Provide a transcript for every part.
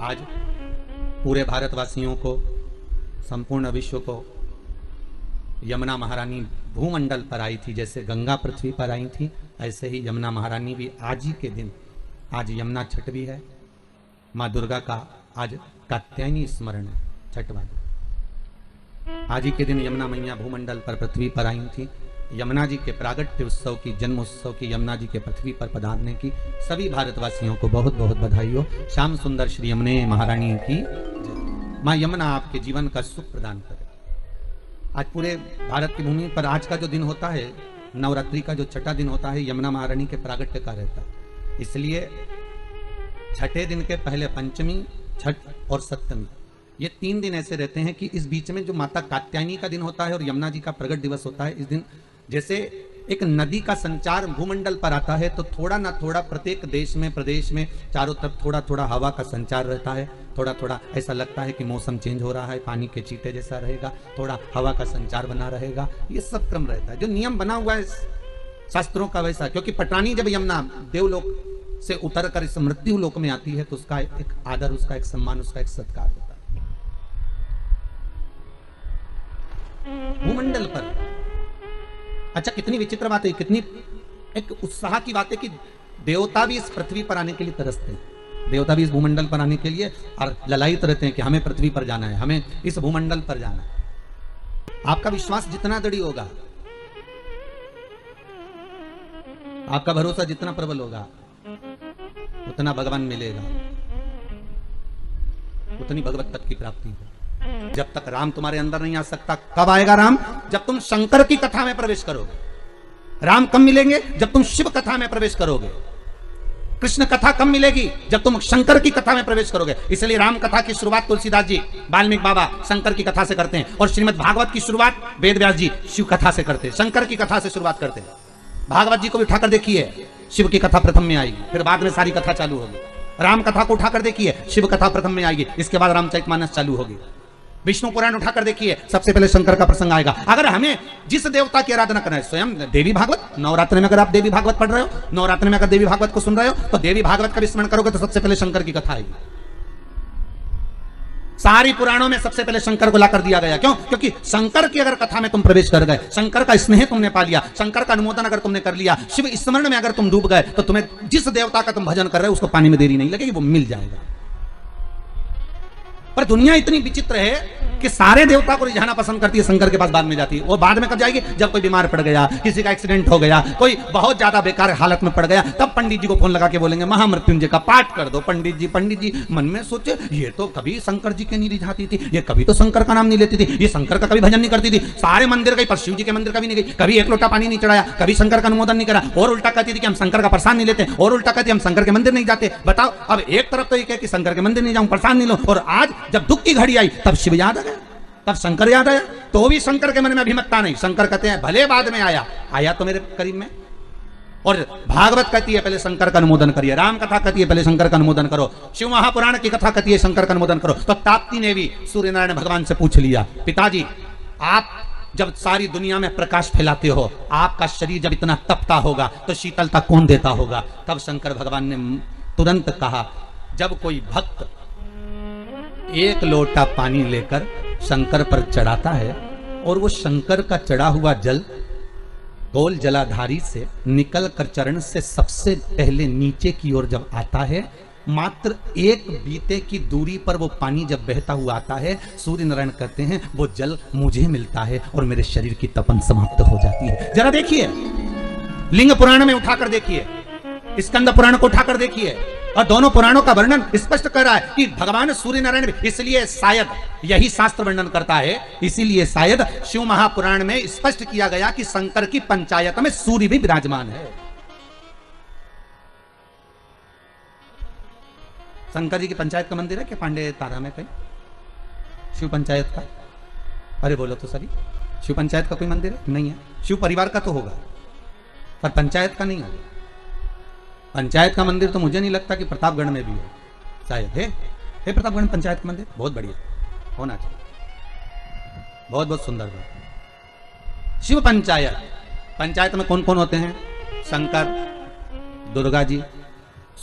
आज पूरे भारतवासियों को, संपूर्ण विश्व को यमुना महारानी भूमंडल पर आई थी। जैसे गंगा पृथ्वी पर आई थी, ऐसे ही यमुना महारानी भी आज ही के दिन, आज यमुना छठ भी है, माँ दुर्गा का आज कात्यायनी स्मरण है, छठवां दिन। आज ही के दिन यमुना मैया भूमंडल पर पृथ्वी पर आई थी। यमुना जी के प्रागट्य उत्सव की, जन्म उत्सव की, यमुना जी के पृथ्वी पर पधारने की सभी भारतवासियों को बहुत बहुत बधाई हो। श्याम सुंदर श्री यमुने महारानी की जय। माँ यमुना आपके जीवन का सुख प्रदान करे। आज पूरे भारत की भूमि पर आज का जो दिन होता है, नवरात्रि का जो छठा दिन होता है, यमुना महारानी के प्रागट्य का रहता है। इसलिए छठे दिन के पहले पंचमी, छठ और सप्तमी, ये 3 दिन ऐसे रहते हैं कि इस बीच में जो माता कात्यायनी का दिन होता है और यमुना जी का प्रगट दिवस होता है, इस दिन जैसे एक नदी का संचार भूमंडल पर आता है, तो थोड़ा ना थोड़ा प्रत्येक देश में, प्रदेश में चारों तरफ थोड़ा थोड़ा हवा का संचार रहता है। थोड़ा थोड़ा ऐसा लगता है कि मौसम चेंज हो रहा है, पानी के छींटे जैसा रहेगा, थोड़ा हवा का संचार बना रहेगा। ये सब क्रम रहता है, जो नियम बना हुआ है शास्त्रों का वैसा। क्योंकि पटरानी जब यमुना देवलोक से उतर कर इस मृत्यु लोक में आती है, तो उसका एक आदर, उसका एक सम्मान, उसका एक सत्कार होता है। भूमंडल पर अच्छा, कितनी विचित्र बात है, कितनी एक उत्साह की बात है कि देवता भी इस पृथ्वी पर आने के लिए तरसते हैं। देवता भी इस भूमंडल पर आने के लिए और ललायित रहते हैं कि हमें पृथ्वी पर जाना है, हमें इस भूमंडल पर जाना है। आपका विश्वास जितना दृढ़ होगा, आपका भरोसा जितना प्रबल होगा, उतना भगवान मिलेगा, उतनी भगवत तक की प्राप्ति है। जब तक राम तुम्हारे अंदर नहीं आ सकता, कब आएगा राम? जब तुम शंकर की कथा में प्रवेश करोगे। राम कब मिलेंगे? जब तुम शिव कथा में प्रवेश करोगे। कृष्ण कथा कब मिलेगी? जब तुम शंकर की कथा में प्रवेश करोगे। इसलिए राम कथा की शुरुआत तुलसीदास जी, वाल्मीकि बाबा शंकर की कथा से करते हैं, और श्रीमद् भागवत की शुरुआत वेद व्यास जी शिव कथा से करते हैं, शंकर की कथा से शुरुआत करते हैं। भागवत जी को भी उठाकर देखिए, शिव की कथा प्रथम में आएगी, फिर बाद में सारी कथा चालू होगी। राम कथा को उठाकर देखिए, शिव कथा प्रथम में आएगी, इसके बाद रामचरितमानस चालू होगी। विष्णु पुराण उठाकर देखिए, सबसे पहले शंकर का प्रसंग आएगा। अगर हमें जिस देवता की आराधना करना है, स्वयं देवी भागवत, नवरात्र में अगर आप देवी भागवत पढ़ रहे हो, नवरात्र में अगर देवी भागवत को सुन रहे हो, तो देवी भागवत का भी स्मरण करोगे तो सबसे पहले शंकर की कथा आएगी। सारी पुराणों में सबसे पहले शंकर को लाकर दिया गया। क्यों? क्योंकि शंकर की अगर कथा में तुम प्रवेश कर गए, शंकर का स्नेह तुमने पा लिया, शंकर का अनुमोदन अगर तुमने कर लिया, शिव स्मरण में अगर तुम डूब गए, तो तुम्हें जिस देवता का तुम भजन कर रहे हो उसको पाने में देरी नहीं लगेगी, वो मिल जाएगा। पर दुनिया इतनी विचित्र है कि सारे देवता को रिझाना पसंद करती है, शंकर के पास बाद में जाती है। वो बाद में कब जाएगी? जब कोई बीमार पड़ गया, किसी का एक्सीडेंट हो गया, कोई बहुत ज्यादा बेकार हालत में पड़ गया, तब पंडित जी को फोन लगा के बोलेंगे महामृत्युंजय का पाठ कर दो। पंडित जी मन में सोचे, ये तो कभी शंकर जी के नहीं रिझाती थी, ये कभी तो शंकर का नाम नहीं लेती थी, ये शंकर का कभी भजन नहीं करती थी, सारे मंदिर गई पर शिव जी के मंदिर कभी नहीं गई, कभी एक लोटा पानी नहीं चढ़ाया, कभी शंकर का अनुमोदन नहीं करा, और उल्टा कहती थी कि हम शंकर का प्रसाद नहीं लेते, और उल्टा कहती हम शंकर के मंदिर नहीं जाते। बताओ, अब एक तरफ तो ये कहे कि शंकर के मंदिर नहीं जाऊं, प्रसाद नहीं लो, और आज जब दुख की घड़ी आई तब शिव याद आ गया, तब शंकर याद आया। तो भी शंकर के मन में अभिमतता नहीं। शंकर कहते हैं भले बाद में आया तो मेरे करीब में। और भागवत कहती है पहले शंकर का अनुमोदन करिए, राम कथा कहती है पहले शंकर का अनुमोदन करो, शिव महापुराण की कथा कहती है शंकर का अनुमोदन करो। तो ताप्ती ने भी सूर्य नारायण भगवान से पूछ लिया, पिताजी आप जब सारी दुनिया में प्रकाश फैलाते हो, आपका शरीर जब इतना तपता होगा तो शीतलता कौन देता होगा? तब शंकर भगवान ने तुरंत कहा, जब कोई भक्त 1 लोटा पानी लेकर शंकर पर चढ़ाता है और वो शंकर का चढ़ा हुआ जल गोल जलाधारी से निकल कर चरण से सबसे पहले नीचे की ओर जब आता है, मात्र 1 बीते की दूरी पर वो पानी जब बहता हुआ आता है, सूर्य नारायण कहते हैं वो जल मुझे मिलता है और मेरे शरीर की तपन समाप्त हो जाती है। जरा देखिए, लिंग पुराण में उठाकर देखिए, स्कंद पुराण को उठाकर देखिए, और दोनों पुराणों का वर्णन स्पष्ट कर रहा है कि भगवान सूर्य नारायण, इसलिए शायद यही शास्त्र वर्णन करता है, इसीलिए शायद शिव महापुराण में स्पष्ट किया गया कि शंकर की पंचायत में सूर्य भी विराजमान है। शंकर जी की पंचायत का मंदिर है क्या पांडे तारा में कहीं? शिव पंचायत का? अरे बोलो तो सही, शिव पंचायत का कोई मंदिर है? नहीं है। शिव परिवार का तो होगा पर पंचायत का नहीं होगा। पंचायत का मंदिर तो मुझे नहीं लगता कि प्रतापगढ़ में भी है, शायद है प्रतापगढ़ पंचायत का मंदिर, बहुत बढ़िया होना चाहिए, बहुत बहुत सुंदर बात। शिव पंचायत, पंचायत में कौन कौन होते हैं? शंकर, दुर्गा जी,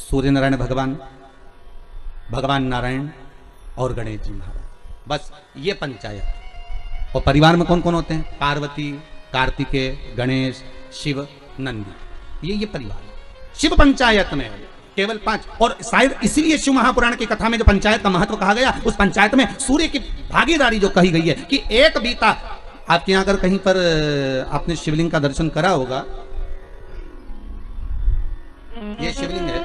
सूर्य नारायण भगवान, भगवान नारायण और गणेश जी महाराज। बस ये पंचायत। और परिवार में कौन कौन होते हैं? पार्वती, कार्तिकेय, गणेश, शिव, नंदी। ये परिवार शिव पंचायत में केवल 5। और शायद इसीलिए शिव महापुराण की कथा में जो पंचायत का महत्व कहा गया, उस पंचायत में सूर्य की भागीदारी जो कही गई है कि एक बीता। आपके यहां अगर कहीं पर आपने शिवलिंग का दर्शन करा होगा, ये शिवलिंग है,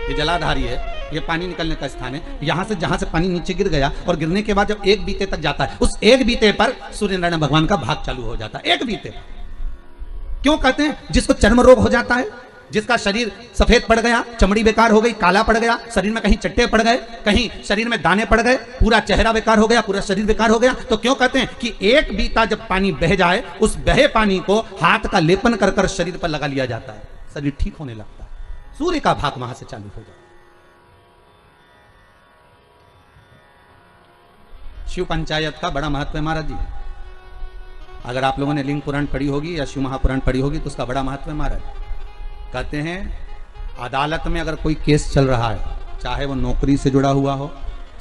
ये जलाधारी है, ये पानी निकलने का स्थान है। यहां से जहां से पानी नीचे गिर गया और गिरने के बाद जब एक बीते तक जाता है, उस एक बीते पर सूर्य नारायण भगवान का भाग चालू हो जाता है। एक बीते पर क्यों कहते हैं? जिसको चर्म रोग हो जाता है, जिसका शरीर सफेद पड़ गया, चमड़ी बेकार हो गई, काला पड़ गया, शरीर में कहीं चट्टे पड़ गए, कहीं शरीर में दाने पड़ गए, पूरा चेहरा बेकार हो गया, पूरा शरीर बेकार हो गया, तो क्यों कहते हैं कि एक बीता जब पानी बह जाए, उस बहे पानी को हाथ का लेपन कर कर शरीर पर लगा लिया जाता है, शरीर ठीक होने लगता है। सूर्य का भाग वहां से चालू हो जाता है। शिव पंचायत का बड़ा महत्व है महाराज जी। अगर आप लोगों ने लिंग पुराण पढ़ी होगी या शिव महापुराण पढ़ी होगी तो उसका बड़ा महत्व है महाराज। कहते हैं अदालत में अगर कोई केस चल रहा है, चाहे वो नौकरी से जुड़ा हुआ हो,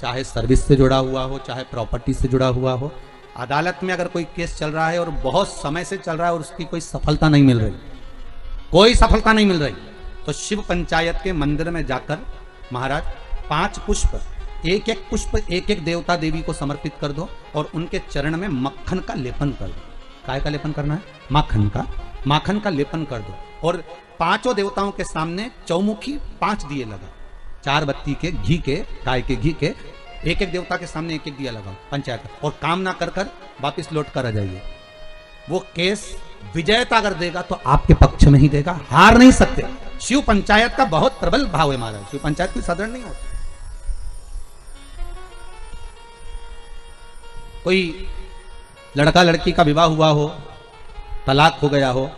चाहे सर्विस से जुड़ा हुआ हो, चाहे प्रॉपर्टी से जुड़ा हुआ हो, अदालत में अगर कोई केस चल रहा है और बहुत समय से चल रहा है और उसकी कोई सफलता नहीं मिल रही, कोई सफलता नहीं मिल रही, तो शिव पंचायत के मंदिर में जाकर महाराज 5 पुष्प, एक एक पुष्प एक एक देवता देवी को समर्पित कर दो और उनके चरण में मक्खन का लेपन कर दो। काय का लेपन करना है? माखन का लेपन कर दो। और 5 देवताओं के सामने चौमुखी 5 दिए लगाओ, 4 बत्ती के घी के, गाय के घी के, एक एक देवता के सामने एक एक दिया लगाओ पंचायत। और काम ना कर कर वापिस लौट कर आ जाइए। वो केस विजयता अगर देगा तो आपके पक्ष में ही देगा, हार नहीं सकते। शिव पंचायत का बहुत प्रबल भाव है महाराज। शिव पंचायत कोई साधारण नहीं होता। कोई लड़का लड़की का विवाह हुआ हो, तलाक हो गया हो,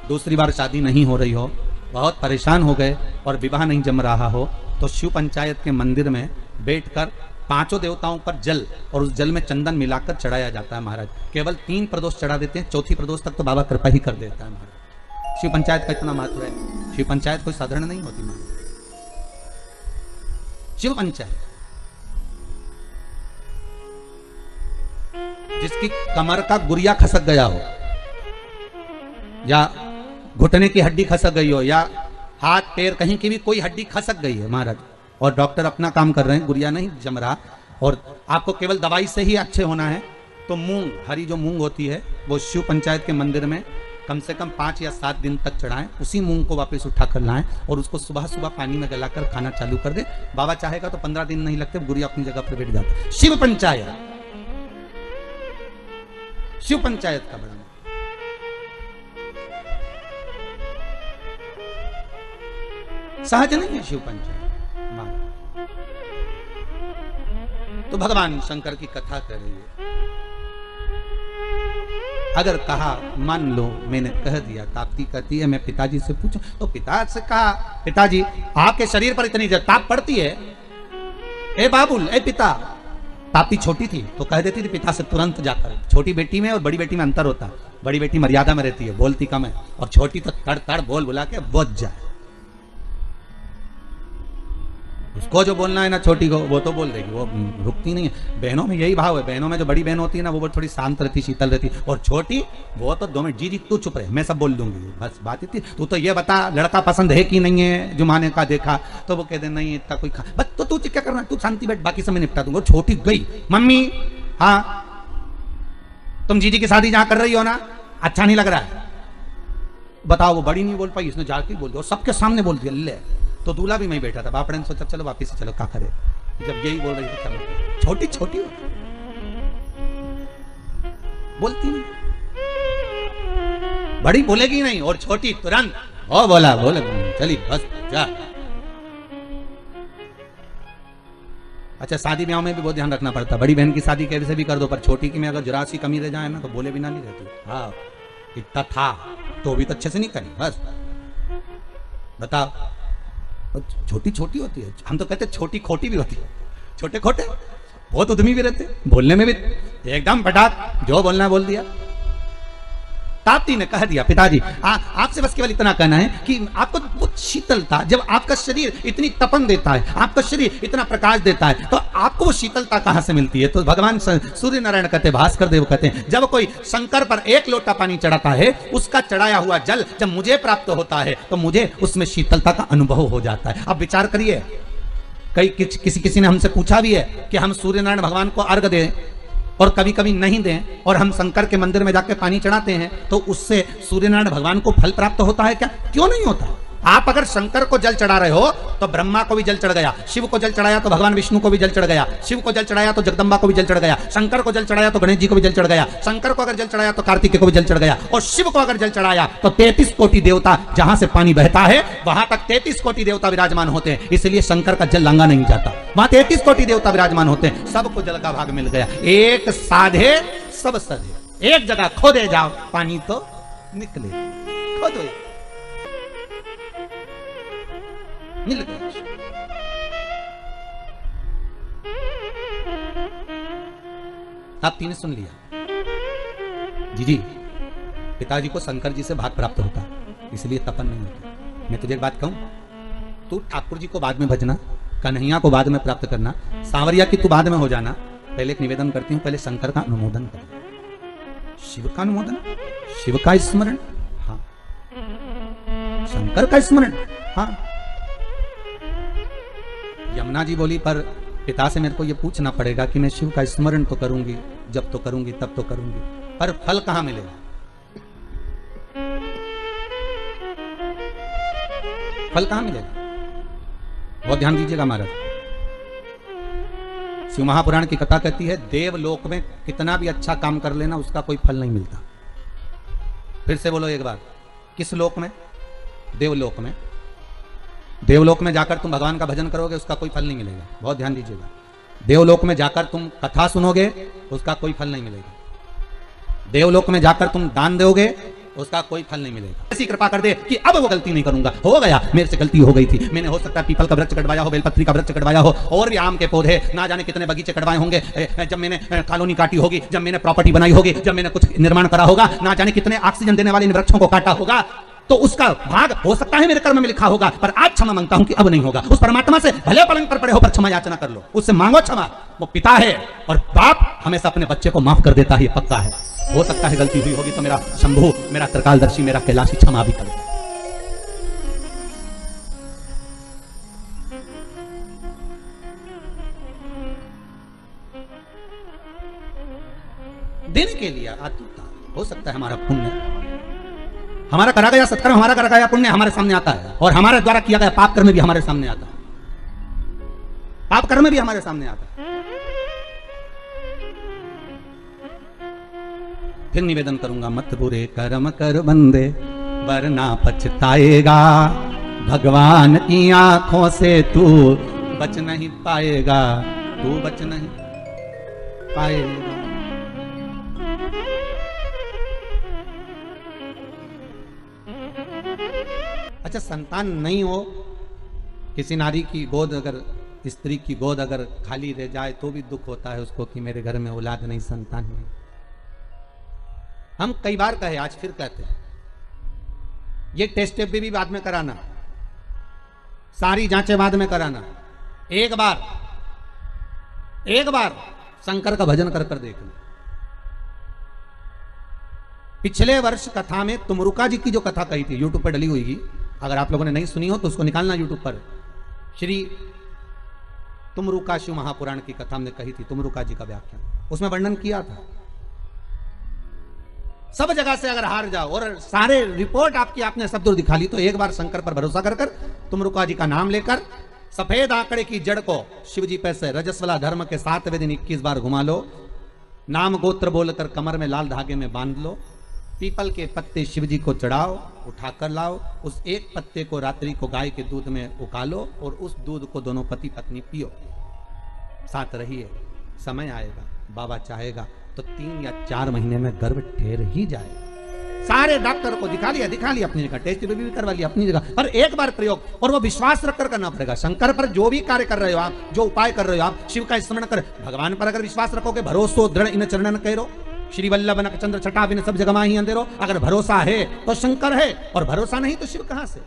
दूसरी बार शादी नहीं हो रही हो, बहुत परेशान हो गए और विवाह नहीं जम रहा हो, तो शिव पंचायत के मंदिर में बैठकर 5 देवताओं पर जल और उस जल में चंदन मिलाकर चढ़ाया जाता है महाराज। केवल 3 प्रदोष चढ़ा देते हैं, चौथी प्रदोष तक तो बाबा कृपा ही कर देता है महाराज। शिव पंचायत का इतना महत्व है। शिव पंचायत कोई साधारण नहीं होती महाराज। शिव पंचायत जिसकी कमर का गुरिया खसक गया हो, या घुटने की हड्डी खसक गई हो, या हाथ पैर कहीं की भी कोई हड्डी खसक गई है महाराज, और डॉक्टर अपना काम कर रहे हैं, गुरिया नहीं जम रहा, और आपको केवल दवाई से ही अच्छे होना है, तो मूंग, हरी जो मूंग होती है, वो शिव पंचायत के मंदिर में कम से कम 5 या 7 दिन तक चढ़ाएं। उसी मूंग को वापस उठा कर लाएं और उसको सुबह सुबह पानी में गलाकर खाना चालू कर दे। बाबा चाहेगा तो 15 दिन नहीं लगते, गुरिया अपनी जगह पर बैठ जाता है। शिव पंचायत, शिव पंचायत का बड़ा सहज नहीं है शिव पंचायत। तो भगवान शंकर की कथा कर रही है। अगर कहा मान लो मैंने कह दिया, ताप्ती कहती है मैं पिताजी से पूछूं, तो पिता से कहा पिताजी आपके शरीर पर इतनी ताप पड़ती है, ए बाबुल ए पिता। ताप्ती छोटी थी तो कह देती थी पिता से तुरंत जाकर। छोटी बेटी में और बड़ी बेटी में अंतर होता है। बड़ी बेटी मर्यादा में रहती है, बोलती कम है, और छोटी तो तड़ तड़ बोल बुला के बुझ जाए। उसको जो बोलना है ना छोटी को, वो तो बोल देगी, वो रुकती नहीं है। बहनों में यही भाव है। बहनों में जो बड़ी बहन होती है ना, वो थोड़ी शांत रहती, शीतल रहती, और छोटी वो तो 2 मिनट जी तू चुप रहे, मैं सब बोल दूंगी, बस बात इतनी। तू तो ये बता लड़का पसंद है कि नहीं है, जुमाने का देखा तो वो कहते नहीं इतना कोई बस तो तू क्या करना, तू शांति बैठ, बाकी सब मैं निपटा दूंगा। छोटी गई, मम्मी हाँ तुम जीजी की शादी जहां कर रही हो ना, अच्छा नहीं लग रहा है, बताओ। वो बड़ी नहीं बोल पाई, इसने जाके बोल दिया, सबके सामने बोल दिया। ले तो दूल्हा भी मैं बैठा था, बापड़े ने सोचा चलो वापिस चलो क्या करे, जब यही बोल रही थी चलो। छोटी छोटी बोलती नहीं, बड़ी बोलेगी नहीं, और छोटी तुरंत ओ बोला बोले चली बस जा। अच्छा शादी ब्याह में भी बहुत ध्यान रखना पड़ता। बड़ी बहन की शादी कैसे भी कर दो, पर छोटी की में अगर जरा सी कमी रह जाए ना तो बोले बिना नहीं रहती। हाँ इतना था तो भी तो अच्छे से नहीं करी, बस बताओ। छोटी छोटी होती है, हम तो कहते छोटी खोटी भी होती है। छोटे खोटे बहुत उद्यमी भी रहते, बोलने में भी एकदम फटाक, जो बोलना है बोल दिया। ताप्ती ने कह दिया, पिताजी आपसे बस केवल इतना कहना है कि आपको बहुत शीतलता, जब आपका शरीर इतनी तपन देता है, आपका शरीर इतना प्रकाश देता है, तो आपको वो शीतलता कहां से मिलती है? तो भगवान सूर्य नारायण कहते, भास्कर देव कहते हैं, जब कोई शंकर पर एक लोटा पानी चढ़ाता है, उसका चढ़ाया हुआ जल जब मुझे प्राप्त होता है तो मुझे उसमें शीतलता का अनुभव हो जाता है। अब विचार करिए, किसी ने हमसे पूछा भी है कि हम सूर्य नारायण भगवान को अर्घ दें और कभी कभी नहीं दें, और हम शंकर के मंदिर में जाके पानी चढ़ाते हैं, तो उससे सूर्य नारायण भगवान को फल प्राप्त होता है क्या? क्यों नहीं होता? आप अगर शंकर को जल चढ़ा रहे हो तो ब्रह्मा को भी जल चढ़ गया, शिव को जल चढ़ाया तो भगवान विष्णु को भी जल चढ़ गया, शिव को जल चढ़ाया तो जगदम्बा को भी जल चढ़ गया, शंकर को जल चढ़ाया तो गणेश जी को भी जल चढ़ गया, शंकर को अगर जल चढ़ाया तो कार्तिकेय को भी जल चढ़ गया, और शिव को अगर जल चढ़ाया तो 33 कोटि देवता, जहां से पानी बहता है वहां तक 33 कोटि देवता विराजमान होते हैं, इसलिए शंकर का जल लांगा नहीं जाता, वहां 33 कोटि देवता विराजमान होते हैं, सबको जल का भाग मिल गया। एक साधे सब सधे, एक जगह खोदे जाओ पानी तो निकले, खोदो मिल गया। आप तीन सुन लिया जी, पिताजी को शंकर जी से भाग प्राप्त होता, इसलिए तपन नहीं होता। मैं तुझे एक बात कहूं, तू ठाकुर जी को बाद में भजना, कन्हैया को बाद में प्राप्त करना, सांवरिया की तू बाद में हो जाना। पहले एक निवेदन करती हूं, पहले शंकर का अनुमोदन कर, शिव का अनुमोदन, शिव का स्मरण, हाँ, शंकर का स्मरण, हाँ। यमुना जी बोली, पर पिता से मेरे को ये पूछना पड़ेगा कि मैं शिव का स्मरण तो करूंगी, जब तो करूंगी तब तो करूंगी, पर फल कहां मिलेगा? फल कहां मिलेगा? बहुत ध्यान दीजिएगा महाराज। शिव महापुराण की कथा कहती है, देवलोक में कितना भी अच्छा काम कर लेना उसका कोई फल नहीं मिलता। फिर से बोलो एक बार, किस लोक में? देवलोक में। देवलोक में जाकर तुम भगवान का भजन करोगे, उसका कोई फल नहीं मिलेगा। बहुत ध्यान दीजिएगा, देवलोक में जाकर तुम कथा सुनोगे, उसका कोई फल नहीं मिलेगा। देवलोक में जाकर तुम दान दोगे, उसका कोई फल नहीं मिलेगा। ऐसी कृपा कर दे कि अब वो गलती नहीं करूंगा, हो गया, मेरे से गलती हो गई थी, मैंने हो सकता है पीपल का वृक्ष कटवाया हो, बेलपत्री का वृक्ष कटवाया हो, और भी आम के पौधे, ना जाने कितने बगीचे कटवाए होंगे, जब मैंने कॉलोनी काटी होगी, जब मैंने प्रॉपर्टी बनाई होगी, जब मैंने कुछ निर्माण करा होगा, ना जाने कितने ऑक्सीजन देने वाले इन वृक्षों को काटा होगा, तो उसका भाग हो सकता है मेरे कर्म में लिखा होगा, पर आज क्षमा मांगता हूं कि अब नहीं होगा। उस परमात्मा से भले पलंग पर पड़े हो पर क्षमा याचना कर लो, उससे मांगो क्षमा। वो पिता है और बाप हमेशा अपने बच्चे को माफ कर देता है, ये पक्का है। हो सकता है गलती हुई होगी तो मेरा शंभु, मेरा त्रिकालदर्शी, मेरा कैलाशी क्षमा भी कर। देने के लिए आतुरता, हो सकता है हमारा पुण्य, हमारा करा गया सत्कर्म, हमारा करा गया पुण्य हमारे सामने आता है, और हमारे द्वारा किया गया पाप कर्म भी हमारे सामने आता है, पाप कर्म भी हमारे सामने आता है। फिर निवेदन करूंगा, मत बुरे कर्म कर बंदे वरना पछताएगा, भगवान की आंखों से तू बच नहीं पाएगा, तू बच नहीं पाएगा। अच्छा, संतान नहीं हो, किसी नारी की गोद, अगर स्त्री की गोद अगर खाली रह जाए तो भी दुख होता है उसको कि मेरे घर में औलाद नहीं, संतान नहीं। हम कई बार कहे, आज फिर कहते हैं, ये टेस्ट भी बाद में कराना, सारी जांचें बाद में कराना, एक बार शंकर का भजन कर कर देखना। पिछले वर्ष कथा में तुमरुका जी की जो कथा कही थी, यूट्यूब पर डली हुई, अगर आप लोगों ने नहीं सुनी हो तो उसको निकालना यूट्यूब पर। श्री तुमरुका शिव महापुराण की कथा हमने कही थी, तुमरुका जी का व्याख्यान, उसमें वर्णन किया था। सब जगह से अगर हार जाओ और सारे रिपोर्ट आपकी आपने सब दूर दिखा ली, तो एक बार शंकर पर भरोसा कर कर तुमरुका जी का नाम लेकर सफेद आंकड़े की जड़ को शिवजी पे से रजस्वला धर्म के 7वें दिन 21 बार घुमा लो, नाम गोत्र बोलकर कमर में लाल धागे में बांध लो, पीपल के पत्ते शिवजी को चढ़ाओ, उठाकर लाओ, उस एक पत्ते को रात्रि को गाय के दूध में उकालो और उस दूध को दोनों पति पत्नी पियो, साथ रहिए। समय आएगा, बाबा चाहेगा तो 3 या 4 महीने में गर्भ ठहर ही जाएगा। सारे डॉक्टर को दिखा लिया अपनी जगह, टेस्ट भी करवा लिया अपनी जगह, पर एक बार प्रयोग, और वो विश्वास रखकर करना पड़ेगा। शंकर पर जो भी कार्य कर रहे हो आप, जो उपाय कर रहे हो आप, शिव का स्मरण कर, भगवान पर अगर विश्वास रखोगे, भरोसो दृढ़ इन चरणन करो, श्री वल्लभ नक चंद्र छटा बिन सब जगह ही अंधेरो। अगर भरोसा है तो शंकर है, और भरोसा नहीं तो शिव कहां से?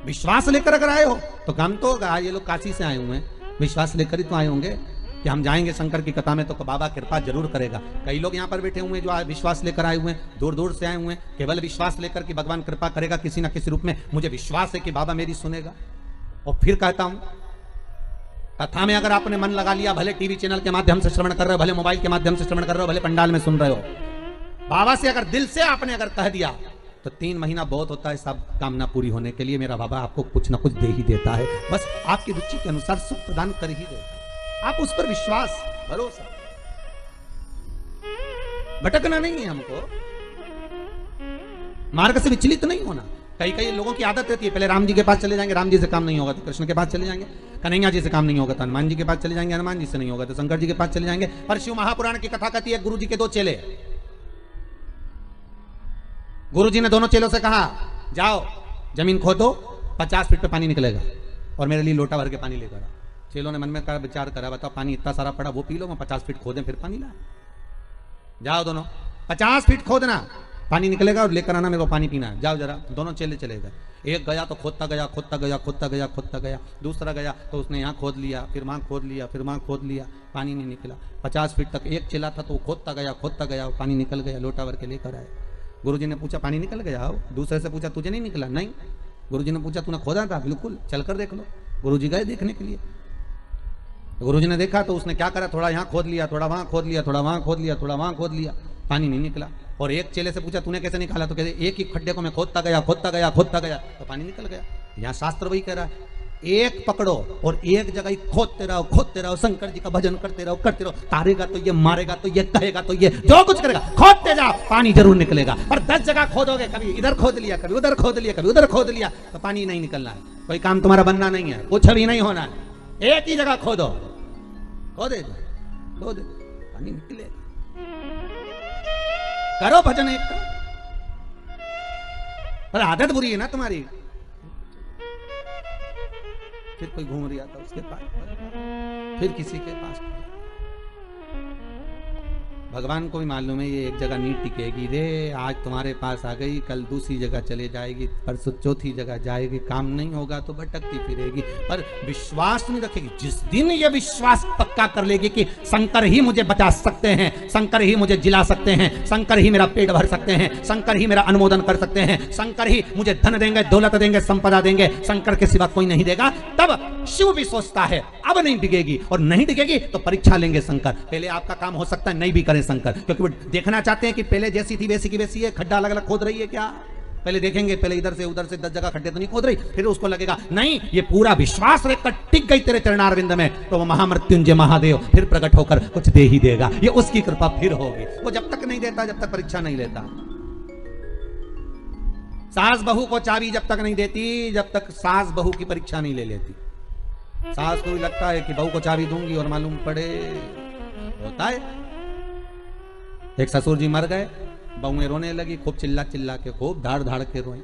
विश्वास लेकर अगर आए हो तो काम तो होगा। ये लोग काशी से आए हुए हैं, विश्वास लेकर ही तो आए होंगे कि हम जाएंगे शंकर की कथा में तो बाबा कृपा जरूर करेगा। कई लोग यहाँ पर बैठे हुए हैं जो विश्वास लेकर आए हुए हैं, दूर दूर से आए हुए हैं, केवल विश्वास लेकर कि भगवान कृपा करेगा किसी ना किसी रूप में, मुझे विश्वास है कि बाबा मेरी सुनेगा। और फिर कहता हूं, कथा में अगर आपने मन लगा लिया, भले टीवी चैनल के माध्यम से श्रवण कर रहे हो, भले मोबाइल के माध्यम से श्रवण कर रहे हो, भले पंडाल में सुन रहे हो, बाबा से अगर दिल से आपने अगर कह दिया तो 3 महीना बहुत होता है सब कामना पूरी होने के लिए। मेरा बाबा आपको कुछ ना कुछ दे ही देता है, बस आपकी रुचि के अनुसार सुख प्रदान कर ही देता है। आप उस पर विश्वास, भरोसा, भटकना नहीं है हमको, मार्ग से विचलित नहीं होना। कई लोगों की आदत रहती है, पहले राम जी के पास चले जाएंगे, राम जी से काम नहीं होगा तो कृष्ण के पास चले जाएंगे, कन्हैया जी से काम नहीं होगा तो हनुमान जी के पास चले जाएंगे, हनुमान जी से नहीं होगा तो शंकर जी के पास चले जाएंगे। पर शिव महापुराण की कथा कहती है, गुरु जी के 2 चेले, गुरु जी ने दोनों चेलों से कहा, जाओ जमीन खोदो, 50 फीट पे पानी निकलेगा और मेरे लिए लोटा भर के पानी लेकर आओ। चेलों ने मन में विचार करा, बताओ पानी इतना सारा पड़ा, वो पी लो, मैं 50 फीट खोदें फिर पानी ला। जाओ दोनों 50 फीट खोदना, पानी निकलेगा और लेकर आना, मेरे को पानी पीना है, जाओ जरा। दोनों चेले चले गए। एक गया तो खोदता गया, खोदता गया, खोदता गया, खोदता गया। दूसरा गया तो उसने यहाँ खोद लिया, फिर वहाँ खोद लिया, फिर वहाँ खोद लिया, पानी नहीं निकला। 50 फीट तक एक चेला था तो वो खोदता गया, पानी निकल गया, लोटा भर के लेकर आए। गुरुजी ने पूछा पानी निकल गया हो? दूसरे से पूछा तुझे नहीं निकला? नहीं। गुरुजी ने पूछा तूने खोदा था? बिल्कुल, चलकर देख लो। गुरुजी गए देखने के लिए, गुरुजी ने देखा तो उसने क्या करा, थोड़ा यहाँ खोद लिया, थोड़ा वहाँ खोद लिया, थोड़ा वहाँ खोद लिया, थोड़ा वहाँ खोद लिया, पानी नहीं निकला। और एक चेले से पूछा तूने कैसे निकाला? तो कहते एक ही खड्डे को मैं खोदता गया, खोदता गया, खोदता गया तो पानी निकल गया। यहाँ शास्त्र वही कह रहा है, एक पकड़ो और एक जगह ही खोदते रहो, शंकर जी का भजन करते रहो। तारेगा तो ये, मारेगा तो ये, कहेगा तो ये, जो कुछ करेगा खोदते जाओ, पानी जरूर निकलेगा। पर 10 जगह खोदोगे, कभी इधर खोद लिया, कभी उधर खोद लिया, कभी उधर खोद लिया, तो पानी नहीं निकलना है। कोई काम तुम्हारा बनना नहीं है, कुछ भी नहीं होना है। एक ही जगह खोदो, खोदे पानी निकलेगा। करो भजन एक का, पर आदत बुरी है ना तुम्हारी। फिर कोई घूम रहा था उसके पास, फिर किसी के पास। भगवान को भी मालूम है ये एक जगह नहीं टिकेगी रे, आज तुम्हारे पास आ गई, कल दूसरी जगह चले जाएगी, परसों चौथी जगह जाएगी, काम नहीं होगा तो भटकती फिरेगी, पर विश्वास नहीं रखेगी। जिस दिन ये विश्वास पक्का कर लेगी कि शंकर ही मुझे बचा सकते हैं, शंकर ही मुझे जिला सकते हैं, शंकर ही मेरा पेट भर सकते हैं, शंकर ही मेरा अनुमोदन कर सकते हैं, शंकर ही मुझे धन देंगे, दौलत देंगे, संपदा देंगे, शंकर के सिवा कोई नहीं देगा, तब शिव भी सोचता है अब नहीं टिकेगी। और नहीं टिकेगी तो परीक्षा लेंगे शंकर। पहले आपका काम हो सकता है नहीं भी करें शंकर, क्योंकि वो देखना चाहते हैं कि पहले जैसी थी वैसी की वैसी है, खड्डा अलग अलग खोद रही है क्या। पहले देखेंगे, पहले इधर से उधर से 10 जगह खड्डे तो नहीं खोद रही, फिर उसको लगेगा नहीं ये पूरा विश्वास रखकर टिक गई तेरे चरणारविंद में, तो वो महामृत्युंजय महादेव फिर प्रकट होकर कुछ दे ही देगा। ये उसकी कृपा फिर होगी। वो जब तक नहीं देता, जब तक परीक्षा नहीं लेता। सास बहू को चाबी जब तक नहीं देती, जब तक सास बहू की परीक्षा नहीं ले लेती। सास को भी लगता है कि बहू को चाबी दूंगी और मालूम पड़े होता है। एक ससुर जी मर गए, बहुएं रोने लगी, खूब चिल्ला चिल्ला के, खूब धाड़ धाड़ के रोए।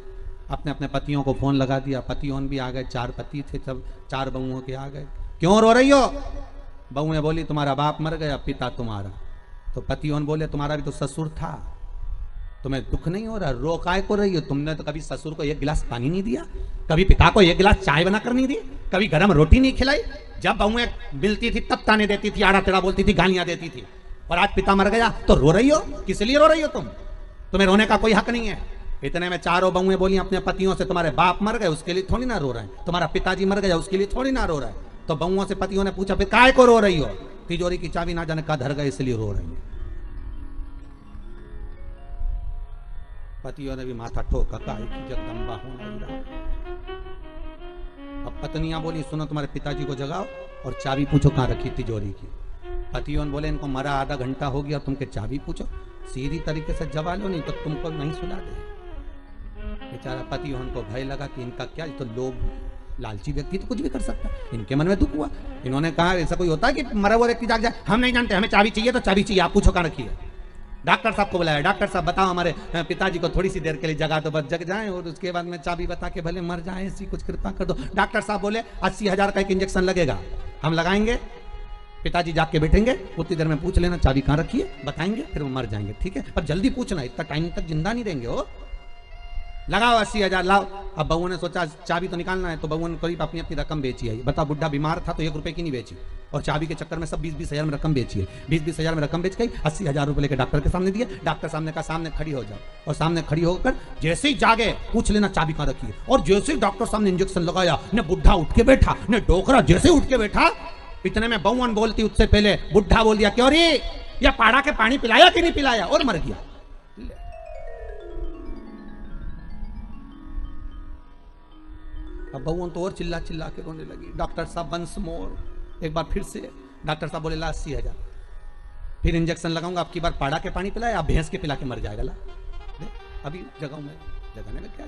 अपने अपने पतियों को फोन लगा दिया, पतियों भी आ गए, 4 पति थे, सब 4 बहुओं के आ गए। क्यों रो रही हो? बहुएं बोली तुम्हारा बाप मर गया, पिता तुम्हारा। तो पतियों बोले तुम्हारा भी तो ससुर था, तुम्हें दुख नहीं हो रहा, रो काय को रही हो? तुमने तो कभी ससुर को 1 गिलास पानी नहीं दिया, कभी पिता को 1 गिलास चाय बनाकर नहीं दी, कभी गरम रोटी नहीं खिलाई। जब बहुएं मिलती थी तब ताने देती थी, आड़ा टेढ़ा बोलती थी, गालियां देती थी। और आज पिता मर गया तो रो रही हो? किस लिए रो रही हो तुम? तुम्हें रोने का कोई हक नहीं है। इतने में 4 बहुएं बोली अपने पतियों से तुम्हारे बाप मर गए उसके लिए थोड़ी ना रो रहे हैं, तुम्हारा पिताजी मर गया उसके लिए थोड़ी ना रो रहा है। तो बहुओं से पतियों ने पूछा फिर काय को रो रही हो? तिजोरी की चाबी ना जाने का धर गए इसलिए रो रही है। पतियों ने भी माथा ठोका, जगदम्बा होना। अब पत्नियां बोली सुनो तुम्हारे पिताजी को जगाओ और चाबी पूछो कहां रखी तिजोरी की। पतियों बोले इनको मरा आधा घंटा हो गया, तुमके चाबी पूछो, सीधी तरीके से जवा लो, नहीं तो तुमको नहीं सुला दे। बेचारा पतियों को भय लगा कि इनका क्या, तो लोग लालची व्यक्ति तो कुछ भी कर सकता। इनके मन में दुख हुआ, इन्होंने कहा ऐसा कोई होता है कि मरा हुआ व्यक्ति जाग जाए? हम नहीं जानते, हमें चाबी चाहिए तो चाबी चाहिए, आप पूछो कहां रखी है। डॉक्टर साहब को बुलाया, डॉक्टर साहब बताओ हमारे पिताजी को थोड़ी सी देर के लिए जगा दो, बस जग जाएं और उसके बाद में चाबी बता के भले मर जाएं, ऐसी कुछ कृपा कर दो। डॉक्टर साहब बोले 80,000 का एक इंजेक्शन लगेगा, हम लगाएंगे। पिताजी जाग के बैठेंगे, उतनी देर में पूछ लेना चाबी कहाँ रखी है, बताएंगे, फिर वो मर जाएंगे, ठीक है, पर जल्दी पूछना, इतना टाइम तक जिंदा नहीं रहेंगे हो। लगाओ 80,000 लाओ। अब बहू ने सोचा चाबी तो निकालना है, तो बहू ने करीब अपनी अपनी रकम बेची है। बता, बुढ़ा बीमार था तो 1 रुपए की नहीं बेची, और चाबी के चक्कर में सब 20-20 हजार में रकम बेची है। 20-20 हजार में रकम बेच गई, 80,000 रुपए लेकर डॉक्टर के सामने दिए। डॉक्टर सामने कहा सामने खड़ी हो जाओ, और सामने खड़ी होकर जैसे ही जागे पूछ लेना चाबी कहाँ रखी है। और जैसे ही डॉक्टर सामने इंजेक्शन लगाया, ने बुढ़ा उठ के बैठा, ने डोकरा जैसे उठ के बैठा, इतने में बहू बोलती उससे पहले बुढ़ा बोल दिया, क्यों रे या पाड़ा के पानी पिलाया कि नहीं पिलाया, और मर गया। अब बहू तो और चिल्ला चिल्ला के रोने लगी। डॉक्टर साहब वंस मोर, एक बार फिर से। डॉक्टर साहब बोले ला 80,000, फिर इंजेक्शन लगाऊंगा, अब की बार पाड़ा के पानी पिलाया, अब भैंस के पिला के मर जाएगा। ला अभी जगाऊं मैं, जगाने में क्या,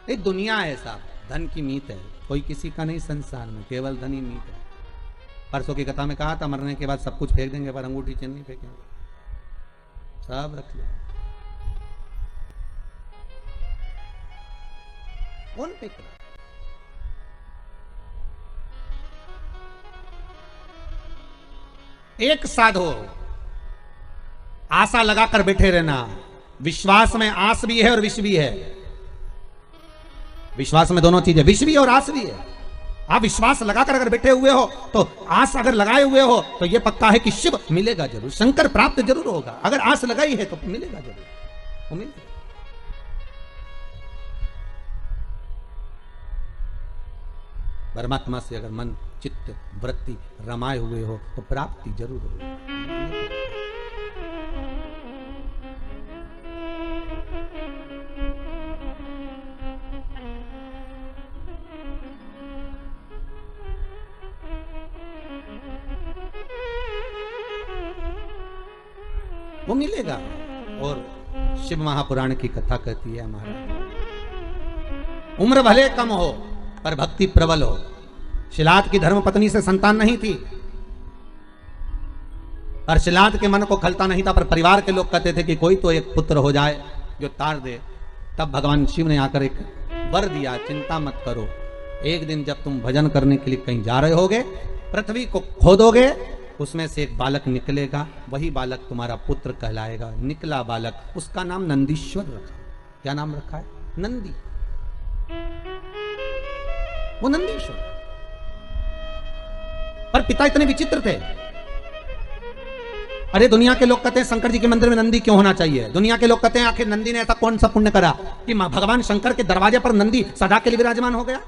एक दुनिया है साहब, धन की मीत है, कोई किसी का नहीं संसार में, केवल धन ही मीत है। परसों की कथा में कहा था मरने के बाद सब कुछ फेंक देंगे, पर अंगूठी चिन्ह नहीं फेंकेंगे, सब रख लो। कौन फेंक रहा? एक साधो, आशा लगाकर बैठे रहना। विश्वास में आस भी है और विष भी है। विश्वास में दोनों चीजें, विष भी है और आस भी है। आप विश्वास लगाकर अगर बैठे हुए हो, तो आस अगर लगाए हुए हो, तो यह पक्का है कि शिव मिलेगा जरूर, शंकर प्राप्त जरूर होगा। अगर आस लगाई है तो मिलेगा जरूर, वो मिलेगा। परमात्मा से अगर मन चित्त वृत्ति रमाए हुए हो तो प्राप्ति जरूर हो। वो मिलेगा। और शिव महापुराण की कथा कहती है महाराज, उम्र भले कम हो पर भक्ति प्रबल हो। शिलाद की धर्म पत्नी से संतान नहीं थी, और शिलाद के मन को खलता नहीं था, पर परिवार के लोग कहते थे कि कोई तो एक पुत्र हो जाए जो तार दे। तब भगवान शिव ने आकर एक वर दिया, चिंता मत करो, एक दिन जब तुम भजन करने के लिए कहीं जा रहे होगे, पृथ्वी को खोदोगे, उसमें से एक बालक निकलेगा, वही बालक तुम्हारा पुत्र कहलाएगा। निकला बालक, उसका नाम नंदीश्वर रखा। क्या नाम रखा है? नंदी। वो नंदीश्वर। पर पिता इतने विचित्र थे। अरे दुनिया के लोग कहते हैं शंकर जी के मंदिर में नंदी क्यों होना चाहिए? दुनिया के लोग कहते हैं आखिर नंदी ने ऐसा कौन सा पुण्य करा कि भगवान शंकर के दरवाजे पर नंदी सदा के लिए विराजमान हो गया?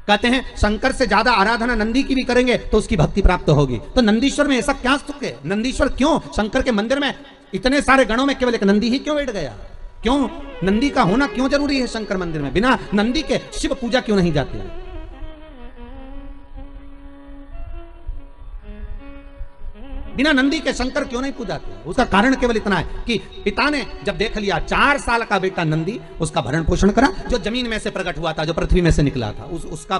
कहते हैं शंकर से ज्यादा आराधना नंदी की भी करेंगे तो उसकी भक्ति प्राप्त होगी। तो नंदीश्वर में ऐसा क्या सुख है? नंदीश्वर क्यों शंकर के मंदिर में इतने सारे गणों में केवल एक नंदी ही क्यों बैठ गया? क्यों नंदी का होना क्यों जरूरी है शंकर मंदिर में? बिना नंदी के शिव पूजा क्यों नहीं जाती है? बिना नंदी के शंकर क्यों नहीं पूजाते? उसका कारण केवल इतना है कि पिता ने जब देख लिया 4 साल का बेटा नंदी, उसका भरण पोषण करा, जो जमीन में से प्रकट हुआ था, जो पृथ्वी में से निकला था, उसका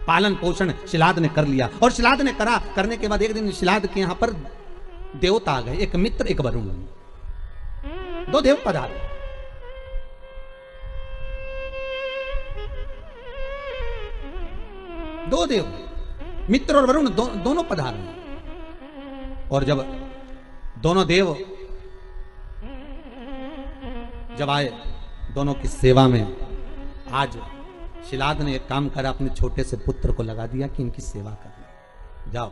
पालन पोषण शिलाद ने कर लिया। और शिलाद ने करा, करने के बाद एक दिन शिलाद के यहां पर देवता आ गए, एक मित्र एक वरुण, 2 देव पधारे। दो देव, मित्र और वरुण दोनों पधारे। और जब दोनों देव जब आए दोनों की सेवा में, आज शिलाद ने एक काम करा, अपने छोटे से पुत्र को लगा दिया कि इनकी सेवा करना। जाओ,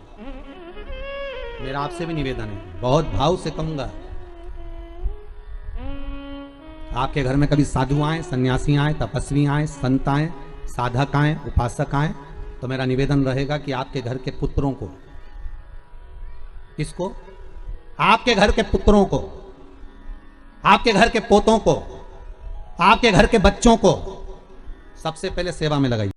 मेरा आपसे भी निवेदन है, बहुत भाव से कहूंगा, आपके घर में कभी साधु आए, सन्यासी आए, तपस्वी आए, संत आए, साधक आए, उपासक आए, तो मेरा निवेदन रहेगा कि आपके घर के पुत्रों को, किसको? आपके घर के पुत्रों को, आपके घर के पोतों को, आपके घर के बच्चों को सबसे पहले सेवा में लगाइए।